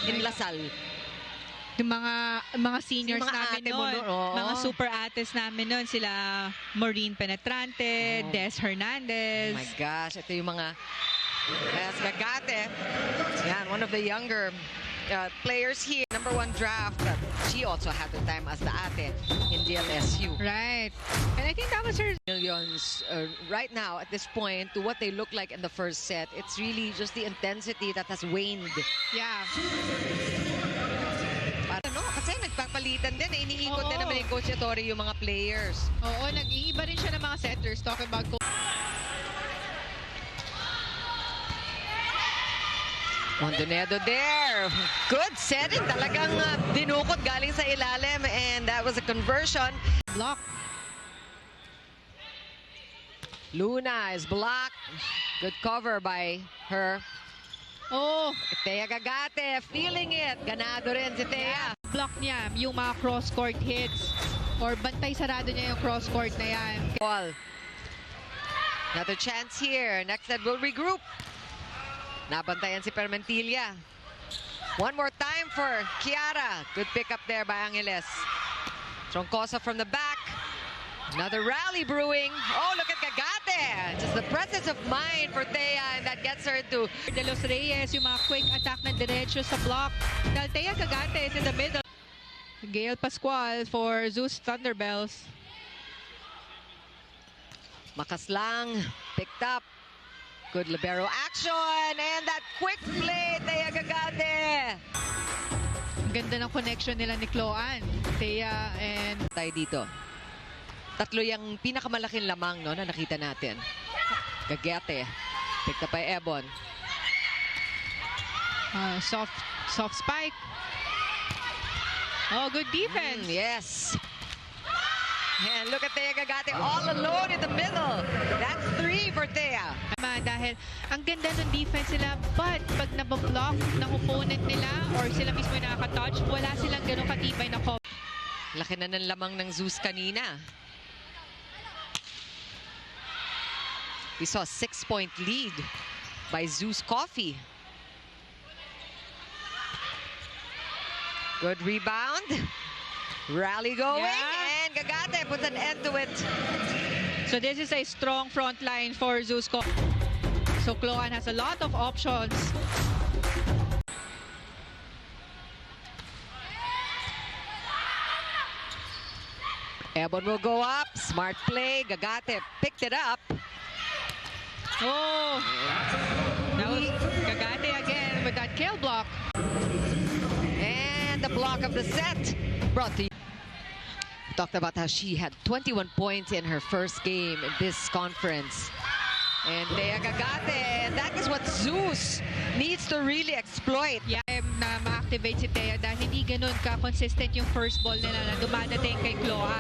in Lasal. Yung mga seniors Yung mga namin ate mo noon, nun, oo. mga super ates namin noon, sila Maureen Penetrante, Des Oh Hernandez. my gosh, ito yung mga Gagate. Yan, one of the younger players here. Number 1 draft. She also had the time as the ate in DLSU. Right. And I think that was her. Millions right now at this point to what they look like in the first set. It's really just the intensity that has waned. Yeah. Kasi nagpapalitan din. Iniikot din Oo. naman yung Coach Ettore yung mga players. Oo, nag-iiba rin siya ng mga setters. Talk about Mondonedo there. Good setting. Talagang dinukot galing sa ilalim. And that was a conversion. block. Luna is blocked. Good cover by her. Oh, Thea Gagate feeling it. Ganado rin si Thea. block niya yung mga cross-court hits. Or bantay sarado niya yung cross-court na yan. Ball. Another chance here. Next set will regroup. Nabantayan si Permentilla. One more time for Kiara. Good pick up there by Angeles. Troncoso from the back. Another rally brewing. Oh, look at Gagate. Just the presence of mind for Thea, and that gets her to De Los Reyes, yung mga quick attack na diretso sa block. Dahil Thea Gagate is in the middle. Gail Pascual for Zeus Thunderbells. Makaslang. Picked up. Good libero action. And that quick play, Thea Gagate. Ganda ng connection nila ni Cloan. Thea and Tayo dito. Tatlo yung pinakamalaking lamang no, na nakita natin. Gagate. Picked up by Ebon. soft spike. Oh, good defense. Yes. And look at Thea Gagate all alone in the middle. That's 3 for Thea. Dahil ang ganda ng defense nila, but pag nabablock ng opponent nila or sila mismo yung nakaka-touch, wala silang ganun katibay na cover. Laki na ng lamang ng Zeus kanina. We saw a 6-point lead by Zeus Coffee. Good rebound. Rally going. Yeah. And Gagate puts an end to it. So this is a strong front line for Zuzco. So Cloan has a lot of options. Ebon will go up. Smart play. Gagate picked it up. Oh, that was Gagate again with that kill block. And the block of the set brought to you. Talked about how she had 21 points in her first game in this conference. And Thea Gagate, and that is what Zeus needs to really exploit. Yeah, na ma-activate si Thea dahil hindi ganun ka-consistent yung first ball nila na dumadating kay Cloan.